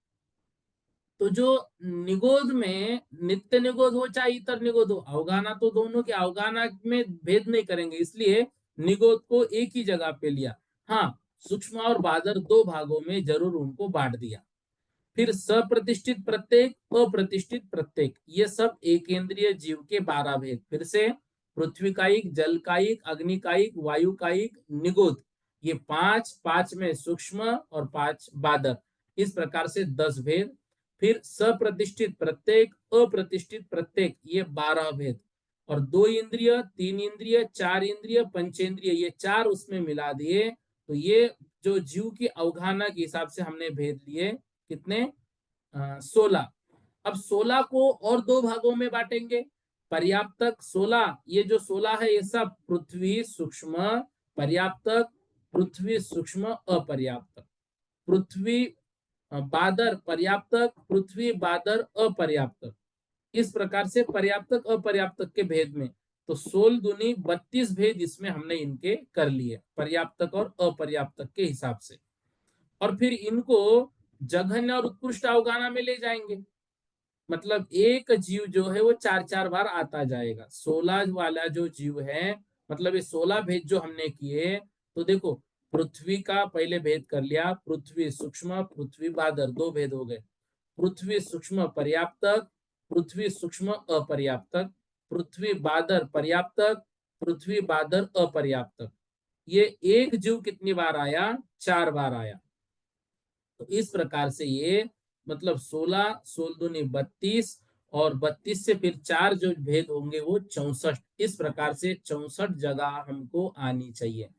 तो जो निगोद में नित्य निगोद हो चाहे इतर निगोद हो, अवगाहना तो दोनों के, अवगाहना में भेद नहीं करेंगे, इसलिए निगोद को एक ही जगह पे लिया। हाँ, सूक्ष्म और बादर दो भागों में जरूर उनको बांट दिया। फिर सप्रतिष्ठित प्रत्येक, अप्रतिष्ठित प्रत्येक, ये सब एक इंद्रिय जीव के 12 भेद। फिर से पृथ्वी कायिक, जल कायिक, अग्नि कायिक, वायु कायिक, निगोद, ये 5, 5 में सूक्ष्म और 5 बादर, इस प्रकार से 10 भेद। फिर सप्रतिष्ठित प्रत्येक, अप्रतिष्ठित प्रत्येक, ये 12 भेद। और 2 इंद्रिय, 3 इंद्रिय, 4 इंद्रिय, पंचेंद्रिय, ये 4 उसमें मिला दिए। तो ये जो जीव की अवगाहना के हिसाब से हमने भेद लिए कितने? 16। अब 16 को और दो भागों में बांटेंगे। पर्याप्तक 16, ये जो 16 है ये सब पृथ्वी सूक्ष्म पर्याप्तक, पृथ्वी सूक्ष्म अपर्याप्तक, पृथ्वी बादर पर्याप्तक, पृथ्वी बादर अपर्याप्तक, इस प्रकार से पर्याप्तक अपर्याप्तक के भेद में। तो 16 दूनी 32 भेद इसमें हमने इनके कर लिए पर्याप्तक और अपर्याप्तक के हिसाब से। और फिर इनको जघन्य और उत्कृष्ट अवगाहना में ले जाएंगे। मतलब एक जीव जो है वो 4-4 बार आता जाएगा। 16 वाला जो जीव है, मतलब ये 16 भेद जो हमने किए, तो देखो पृथ्वी का पहले भेद कर लिया, पृथ्वी सूक्ष्म, पृथ्वी बादर, दो भेद हो गए। पृथ्वी सूक्ष्म पर्याप्तक, पृथ्वी सूक्ष्म अपर्याप्तक, पृथ्वी बादर पर्याप्तक, पृथ्वी बादर अपर्याप्तक। ये एक जीव कितनी बार आया? 4 बार आया। तो इस प्रकार से ये मतलब 16, 16 दूनी 32 और 32 से फिर 4 जो भेद होंगे वो 64। इस प्रकार से 64 जगह हमको आनी चाहिए।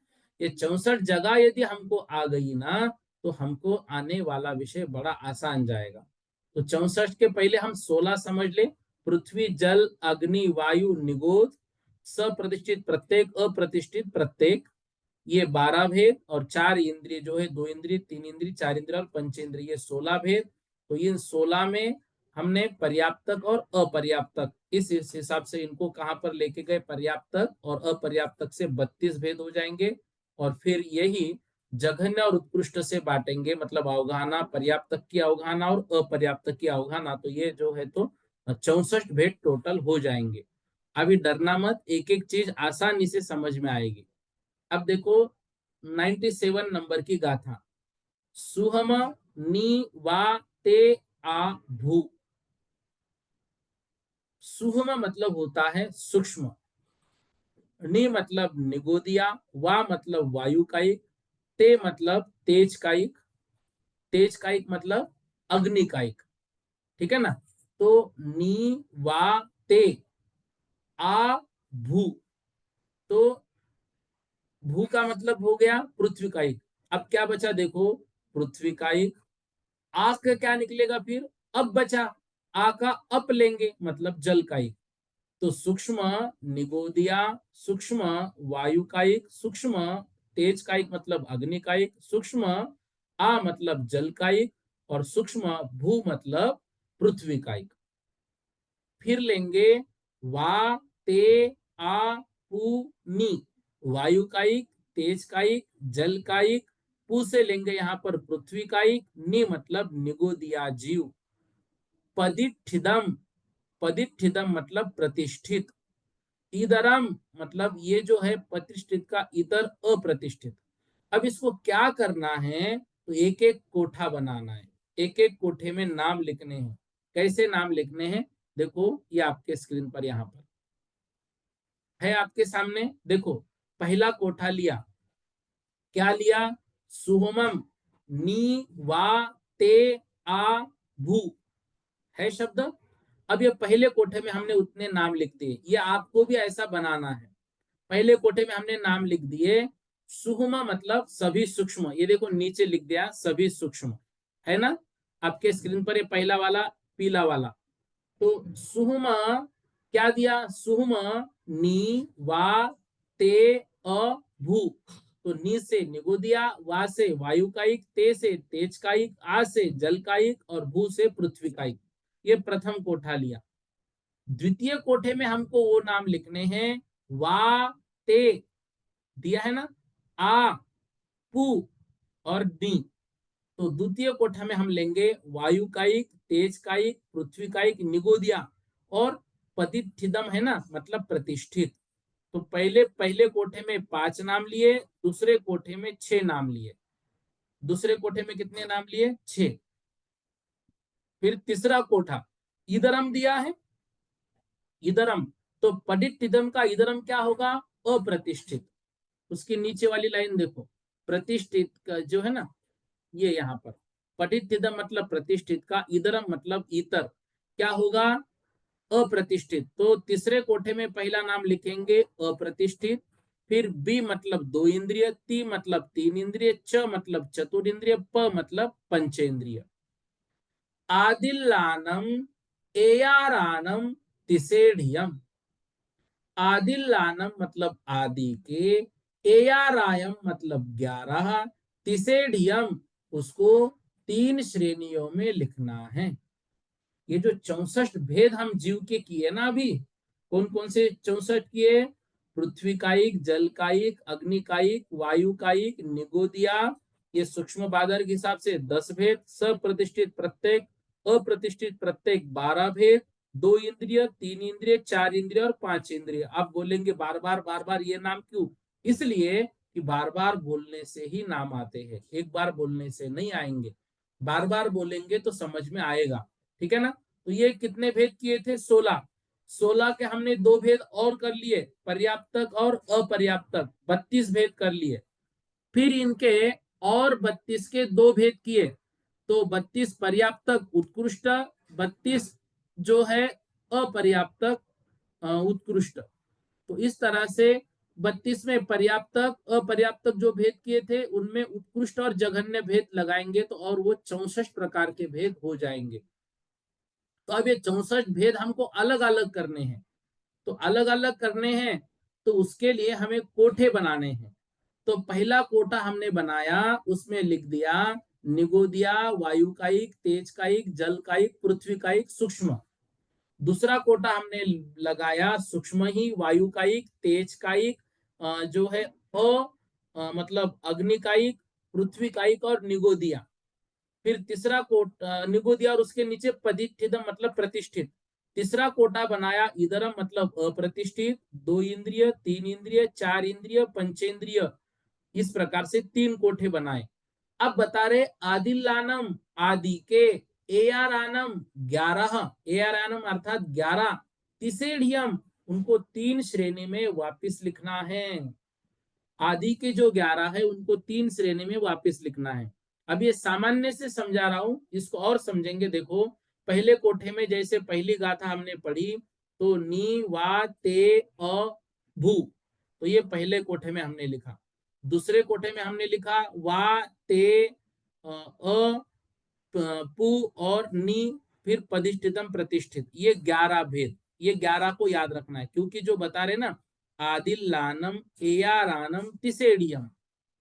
ये 64 जगह यदि हमको आ गई ना, तो हमको आने वाला विषय बड़ा आसान जाएगा। तो 64 के पहले हम 16 समझ ले। पृथ्वी, जल, अग्नि, वायु, निगोद, सप्रतिष्ठित प्रत्येक, अप्रतिष्ठित प्रत्येक, ये 12 भेद। और 4 इंद्रिय जो है, 2 इंद्रिय, 3 इंद्रिय, 4 इंद्रिय और पंचेंद्रिय, ये 16 भेद। तो इन 16 में हमने पर्याप्तक और अपर्याप्तक इस हिसाब से इनको कहां पर लेके गए? पर्याप्तक और अपर्याप्तक से 32 भेद हो जाएंगे। और फिर यही जघन्य और उत्कृष्ट से बांटेंगे, मतलब अवगाहना, पर्याप्तक की अवगाहना और अपर्याप्तक की अवगाहना। तो ये जो है तो 64 भेद टोटल हो जाएंगे। अभी डरना मत, एक एक चीज आसानी से समझ में आएगी। अब देखो 97 नंबर की गाथा। सुहम नी वा ते आ भू। सुहम मतलब होता है सूक्ष्म, नी मतलब निगोदिया, वा मतलब वायुकायिक, ते मतलब तेज कायिक, तेज कायिक मतलब अग्निकायिक। ठीक है ना। तो नी वा ते आ भू, तो भू का मतलब हो गया पृथ्वी कायिक। अब क्या बचा देखो, पृथ्वी कायिक। आ का क्या निकलेगा फिर, अब बचा, आ का अप लेंगे मतलब जल कायिक। तो सूक्ष्म निगोदिया, सूक्ष्म वायुकायिक, सूक्ष्म तेज कायिक मतलब अग्निकायिक, सूक्ष्म आ मतलब जल कायिक, और सूक्ष्म भू मतलब पृथ्वी कायिक। फिर लेंगे वा ते आ पू नी, वायुकायिक, तेज कायिक, जल कायिक। पू से लेंगे यहाँ पर पृथ्वी कायिक, नी मतलब निगोदिया जीव। पदिठिदम, पदिठिदम मतलब प्रतिष्ठित। इदरम मतलब ये जो है प्रतिष्ठित का इतर अप्रतिष्ठित। अब इसको क्या करना है, तो एक एक कोठा बनाना है, एक एक कोठे में नाम लिखने हैं। कैसे नाम लिखने हैं, देखो ये आपके स्क्रीन पर यहाँ पर है आपके सामने। देखो पहला कोठा लिया, क्या लिया, सुहोमम, नी वा ते आ भू है शब्द। अब ये पहले कोठे में हमने उतने नाम लिख दिए, ये आपको भी ऐसा बनाना है। पहले कोठे में हमने नाम लिख दिए, सुहुमा मतलब सभी सूक्ष्म, ये देखो नीचे लिख दिया सभी सूक्ष्म, है ना। आपके स्क्रीन पर ये पहला वाला पीला वाला। तो सुहुमा क्या दिया, सुहुमा नी वा ते अ भू। तो नी से निगोदिया, वा से वायुकायिक, ते से तेजकायिक, आ से जलकायिक, और भू से पृथ्वीकायिक। ये प्रथम कोठा लिया। द्वितीय कोठे में हमको वो नाम लिखने हैं, वा ते दिया है ना, आ पू और नी। तो द्वितीय कोठा में हम लेंगे वायुकायिक, तेजकायिक, पृथ्वीकायिक, निगोदिया, और पतिथिदम है ना मतलब प्रतिष्ठित। तो पहले पहले कोठे में 5 नाम लिए, दूसरे कोठे में 6 नाम लिए। दूसरे कोठे में कितने नाम लिए, 6। फिर तीसरा कोठा इदरम दिया है, इदरम। तो पडित का इदरम क्या होगा, अप्रतिष्ठित। उसके नीचे वाली लाइन देखो, प्रतिष्ठित का जो है ना, ये यहाँ पर पठित मतलब प्रतिष्ठित का, इधरम मतलब इतर, क्या होगा, अप्रतिष्ठित। तो तीसरे कोठे में पहला नाम लिखेंगे अप्रतिष्ठित। फिर बी मतलब 2 इंद्रिय, ती मतलब 3 इंद्रिय, च मतलब चतुर्ंद्रिय, प मतलब पंचेंद्रिय। आदिल्लानम एयारानम तिसेढ़ियम। आदिल्लानम मतलब आदि के, एयारायम मतलब 11, तिसेढ़ियम उसको 3 श्रेणियों में लिखना है। ये जो 64 भेद हम जीव के किए ना अभी, कौन कौन से 64 किए, पृथ्वी कायिक, जल कायिक, अग्नि कायिक, वायु कायिक, निगोदिया, ये सूक्ष्म बादल के हिसाब से 10 भेद, सप्रतिष्ठित प्रत्येक, अप्रतिष्ठित प्रत्येक 12 भेद, 2 इंद्रिय, 3 इंद्रिय, 4 इंद्रिय और 5 इंद्रिय। आप बोलेंगे बार बार ये नाम क्यों, इसलिए कि बार बार बोलने से ही नाम आते हैं, एक बार बोलने से नहीं आएंगे। बार बार बोलेंगे तो समझ में आएगा। ठीक है ना। तो ये कितने भेद किए थे, 16। 16 के हमने 2 भेद और कर लिए, पर्याप्तक और अपर्याप्तक, 32 भेद कर लिए। फिर इनके और 32 के 2 भेद किए, तो 32 पर्याप्तक उत्कृष्ट, 32 जो है अपर्याप्तक उत्कृष्ट। तो इस तरह से 32 में पर्याप्तक अपर्याप्तक जो भेद किए थे, उनमें उत्कृष्ट और जघन्य भेद लगाएंगे तो और वो 64 प्रकार के भेद हो जाएंगे। तो अब ये 64 भेद हमको अलग अलग करने हैं। तो अलग अलग करने हैं, तो उसके लिए हमें कोठे बनाने हैं। तो पहला कोटा हमने बनाया, उसमें लिख दिया निगोदिया, वायुकायिक, तेजकायिक, जलकायिक, पृथ्वीकायिक, सूक्ष्म। दूसरा कोटा हमने लगाया सूक्ष्म ही, वायुकायिक, तेजकायिक, जो है मतलब अग्निकायिक, पृथ्वीकायिक और निगोदिया। फिर तीसरा कोट निगोदिया और उसके नीचे पदिठिदम मतलब प्रतिष्ठित। तीसरा कोटा बनाया इधरम मतलब अप्रतिष्ठित, 2 इंद्रिय, 3 इंद्रिय, 4 इंद्रिय, पंचेंद्रिय। इस प्रकार से 3 कोठे बनाए। अब बता रहे आदिलानम आदि के, एयारानम 11, एयारानम अर्थात 11, तिसेढ़ियम उनको 3 श्रेणी में वापस लिखना है। आदि के जो 11 है उनको 3 श्रेणी में वापस लिखना है। अब ये सामान्य से समझा रहा हूं, इसको और समझेंगे। देखो, पहले कोठे में जैसे पहली गाथा हमने पढ़ी, तो नी वा ते अ भू, तो ये पहले कोठे में हमने लिखा। दूसरे कोठे में हमने लिखा वा ते पु और नी, फिर पदिष्ठितम प्रतिष्ठित, ये 11 भेद। ये 11 को याद रखना है, क्योंकि जो बता रहे ना, आदिल्लानम एयारानम तिसेडियम,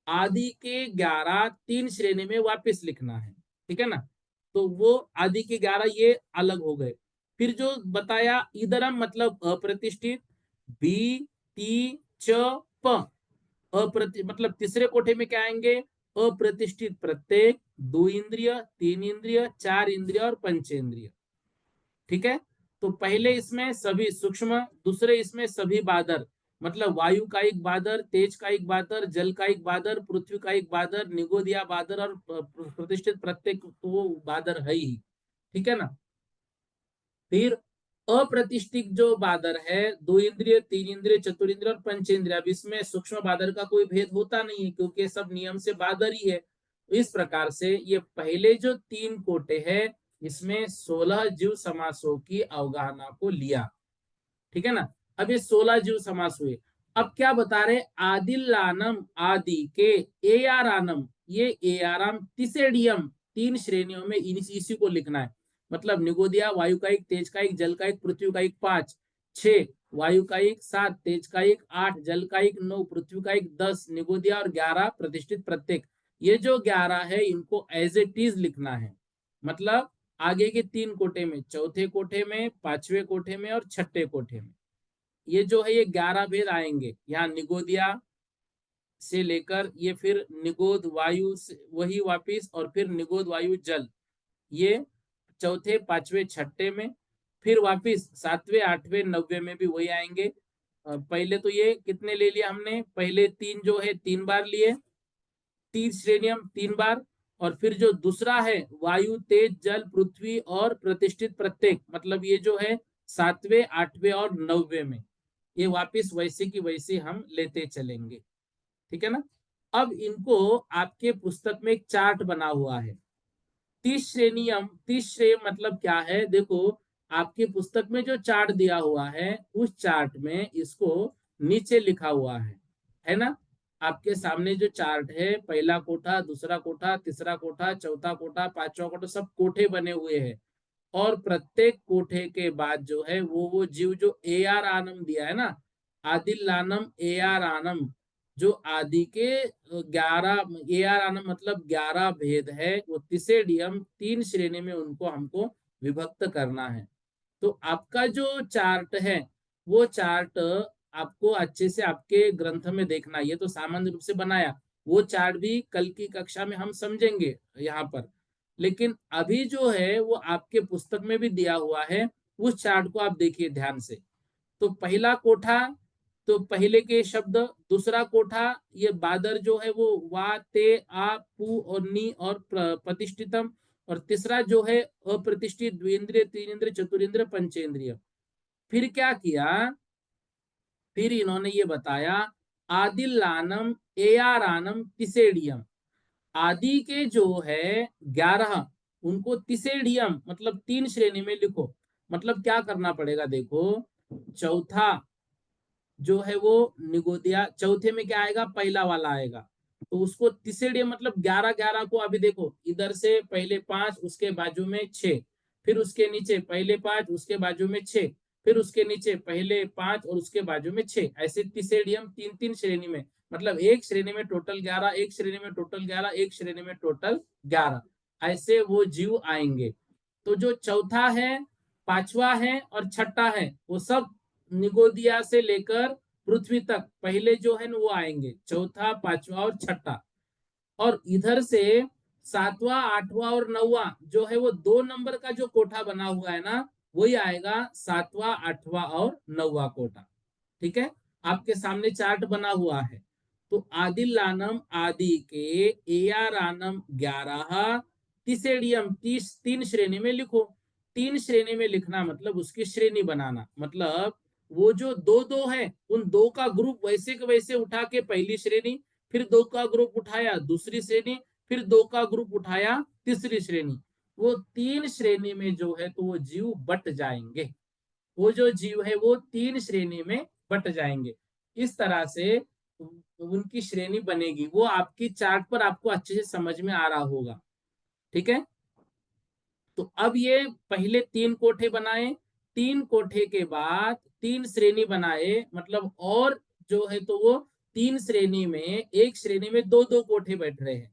आदि के 11 3 श्रेणी में वापस लिखना है, ठीक है ना। तो वो आदि के 11 ये अलग हो गए। फिर जो बताया इदरम मतलब अप्रतिष्ठित, बी ती च प, मतलब तीसरे कोठे में क्या आएंगे, अप्रतिष्ठित प्रत्येक, 2 इंद्रिय, 3 इंद्रिय, 4 इंद्रिय और पंचेंद्रिय, ठीक है। तो पहले इसमें सभी सूक्ष्म, दूसरे इसमें सभी बादर, मतलब वायु का एक बादर, तेज का एक बादर, जल का एक बादर, पृथ्वी का एक बादर, निगोदिया बादर और प्रतिष्ठित प्रत्येक, तो वो बादर है ही, ठीक है ना। फिर अप्रतिष्ठित जो बादर है, 2 इंद्रिय, 3 इंद्रिय, चतुर्ंद्रिय और पंचेंद्रिय, अब इसमें सूक्ष्म बादर का कोई भेद होता नहीं है, क्योंकि सब नियम से बादर ही है। इस प्रकार से ये पहले जो 3 कोटे हैं, इसमें 16 जीव समासों की अवगाहना को लिया, ठीक है ना। अब ये 16 जीव समास हुए। अब क्या बता रहे, आदिल्लानम, आदि के, एयारानम, ये एयाराम, तिसेडियम, 3 श्रेणियों में इसी को लिखना है। मतलब निगोदिया, वायु का एक, तेज का एक, जल का एक, पृथ्वी का एक 5, 6 वायु का एक, 7 तेज का एक, 8 जल का एक, 9 पृथ्वी का एक, 10 निगोदिया और 11 प्रतिष्ठित प्रत्येक। ये जो 11 है इनको एज इट इज लिखना है। मतलब आगे के 3 कोठे में, चौथे कोठे में, 5वें कोठे में और 6ठे कोठे में, ये जो है ये 11 भेद आएंगे। यहाँ निगोदिया से लेकर ये फिर निगोद वायु से वही वापिस, और फिर निगोद वायु जल, ये चौथे, 5वें, 6ठे में, फिर वापिस 7वें, 8वें, 9वें में भी वही आएंगे। पहले तो ये कितने ले लिया हमने, पहले 3 जो है 3 बार लिए, 3 श्रेणियम 3 बार, और फिर जो दूसरा है वायु, तेज, जल, पृथ्वी और प्रतिष्ठित प्रत्येक, मतलब ये जो है 7वें, 8वें और 9वें में, ये वापिस वैसे की वैसे हम लेते चलेंगे, ठीक है ना। अब इनको आपके पुस्तक में एक चार्ट बना हुआ है, 30 श्रेणियम, 30 श्रेय मतलब क्या है, देखो आपकी पुस्तक में जो चार्ट दिया हुआ है, उस चार्ट में इसको नीचे लिखा हुआ है ना। आपके सामने जो चार्ट है, पहला कोठा, दूसरा कोठा, तीसरा कोठा, चौथा कोठा, 5वां कोठा, सब कोठे बने हुए हैं। और प्रत्येक कोठे के बाद जो है वो जीव जो ए आर आनम दिया है ना, आदिल्लानम ए आर आनम, जो आदि के 11 ए आर आनम मतलब 11 भेद है, वो तिसेडियम 3 श्रेणी में उनको हमको विभक्त करना है। तो आपका जो चार्ट है, वो चार्ट आपको अच्छे से आपके ग्रंथ में देखना, ये तो सामान्य रूप से बनाया, वो चार्ट भी कल की कक्षा में हम समझेंगे यहाँ पर। लेकिन अभी जो है वो आपके पुस्तक में भी दिया हुआ है, उस चार्ट को आप देखिए ध्यान से। तो पहला कोठा, तो पहले के शब्द, दूसरा कोठा ये बादर जो है वो वा ते आ पू और नी और प्रतिष्ठितम, और तीसरा जो है अप्रतिष्ठित, द्विंद्रिय, तीन इंद्रिय, चतुरिंद्रिय, पंचेंद्रिय। फिर क्या किया, फिर इन्होंने ये बताया आदिल्लानम एयारानम तिसेडियम, आदि के जो है 11, उनको तिसेडियम मतलब 3 श्रेणी में लिखो। मतलब क्या करना पड़ेगा, देखो चौथा जो है वो निगोदिया, चौथे में क्या आएगा, पहला वाला आएगा, तो उसको तिसेडियम मतलब 11 11 को अभी देखो, इधर से पहले 5, उसके बाजू में 6, फिर उसके नीचे पहले 5, उसके बाजू में 6, फिर उसके नीचे पहले 5 और उसके बाजू में 6, ऐसे तिसेडियम 3 3 श्रेणी में, मतलब एक श्रेणी में टोटल 11, एक श्रेणी में टोटल 11, एक श्रेणी में टोटल 11, ऐसे वो जीव आएंगे। तो जो चौथा है, 5वां है और 6ठा है, वो सब निगोदिया से लेकर पृथ्वी तक पहले जो है ना वो आएंगे, चौथा, 5वां और 6ठा। और इधर से 7वां, 8वां और 9वां जो है वो 2 नंबर का जो कोठा बना हुआ है ना, वही आएगा 7वां, 8वां और 9वां कोठा, ठीक है। आपके सामने चार्ट बना हुआ है। तो आदिल्लानम, आदि के एयारानम 11, तिसेडियम 3 श्रेणी में लिखो। 3 श्रेणी में लिखना मतलब उसकी श्रेणी बनाना, मतलब वो जो दो दो है उन दो का ग्रुप वैसे के वैसे उठा के पहली श्रेणी, फिर दो का ग्रुप उठाया दूसरी श्रेणी, फिर दो का ग्रुप उठाया तीसरी श्रेणी। वो तीन श्रेणी में जो है तो वो जीव बट जाएंगे। वो जो जीव है वो तीन श्रेणी में बट जाएंगे। इस तरह से उनकी श्रेणी बनेगी, वो आपकी चार्ट पर आपको अच्छे से समझ में आ रहा होगा। ठीक है। तो अब ये पहले तीन कोठे बनाए, तीन कोठे के बाद तीन श्रेणी बनाए, मतलब और जो है तो वो तीन श्रेणी में, एक श्रेणी में दो दो कोठे बैठ रहे हैं।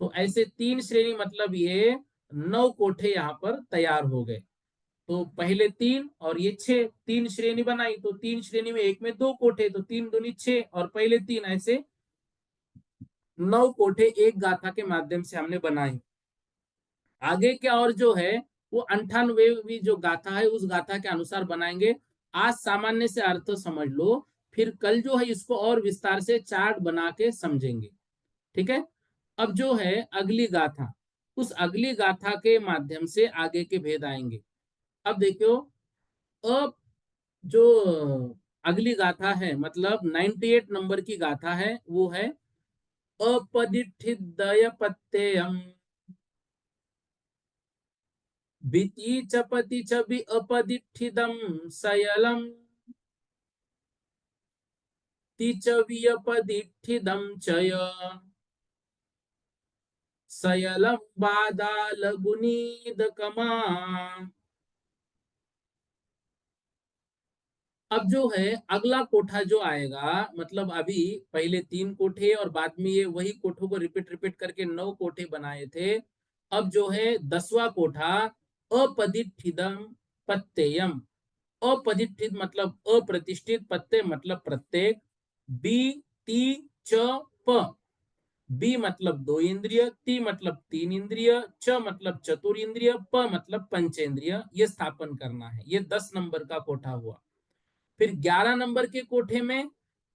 तो ऐसे तीन श्रेणी मतलब ये 9 कोठे यहाँ पर तैयार हो गए। तो पहले तीन और ये 6, तीन श्रेणी बनाई, तो तीन श्रेणी में एक में दो कोठे, तो तीन दूनी 6 और पहले तीन, ऐसे 9 कोठे एक गाथा के माध्यम से हमने बनाए। आगे क्या और जो है वो 98वीं जो गाथा है उस गाथा के अनुसार बनाएंगे। आज सामान्य से अर्थ समझ लो, फिर कल जो है इसको और विस्तार से चार्ट बना के समझेंगे। ठीक है। अब जो है अगली गाथा, उस अगली गाथा के माध्यम से आगे के भेद आएंगे। अब देखो, अब जो अगली गाथा है मतलब 98 नंबर की गाथा है, वो है अपदिठिदय पत्ययम भिति च पति च भी अपदिठिदम सयलम ति च वियपदिठिदम चय सयलम बादाल गुनीद कमा। अब जो है अगला कोठा जो आएगा, मतलब अभी पहले तीन कोठे और बाद में ये वही कोठों को रिपीट रिपीट करके 9 कोठे बनाए थे। अब जो है 10वां कोठा अपदिठिदम पत्ययम। अपदिठित मतलब अप्रतिष्ठित, पत्ते मतलब प्रत्येक, बी ती च प। बी मतलब दो इंद्रिय, ती मतलब तीन इंद्रिय, च मतलब चतुर इंद्रिय, प मतलब पंचेंद्रिय, ये स्थापन करना है। ये 10 नंबर का कोठा हुआ। फिर 11 नंबर के कोठे में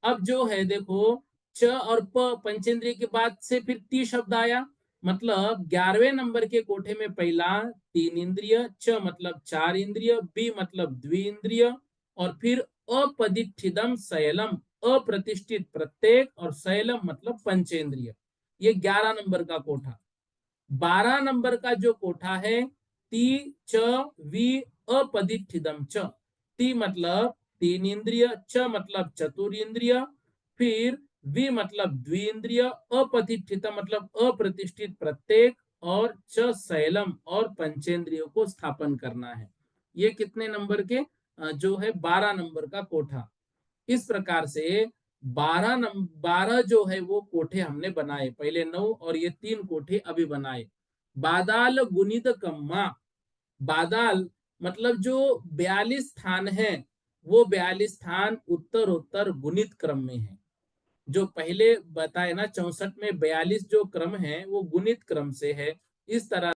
अब जो है देखो, च और प पंचेंद्रिय के बाद से फिर ती शब्द आया, मतलब 11वें नंबर के कोठे में पहला तीन इंद्रिय, च मतलब चार इंद्रिय, बी मतलब द्विइंद्रिय, और फिर अपदिठिदम शैलम, अप्रतिष्ठित प्रत्येक, और शैलम मतलब पंचेंद्रिय। ये 11 नंबर का कोठा। 12 नंबर का जो कोठा है, ती च वी अपदिठिदम च। ती मतलब तीन इंद्रिय, च मतलब चतुर इंद्रिय, फिर वी मतलब द्विइंद्रिय, अपतिष्ठित मतलब अप्रतिष्ठित प्रत्येक, और च शैलम और पंचेंद्रियों को स्थापन करना है। ये कितने नंबर के जो है 12 नंबर का कोठा। इस प्रकार से 12 जो है वो कोठे हमने बनाए, पहले 9 और ये तीन कोठे अभी बनाए। बादाल गुणित कम्मा, बादाल मतलब जो 42 स्थान है, वो 42 स्थान उत्तर गुणित क्रम में है। जो पहले बताए ना 64 में 42 जो क्रम है वो गुणित क्रम से है। इस तरह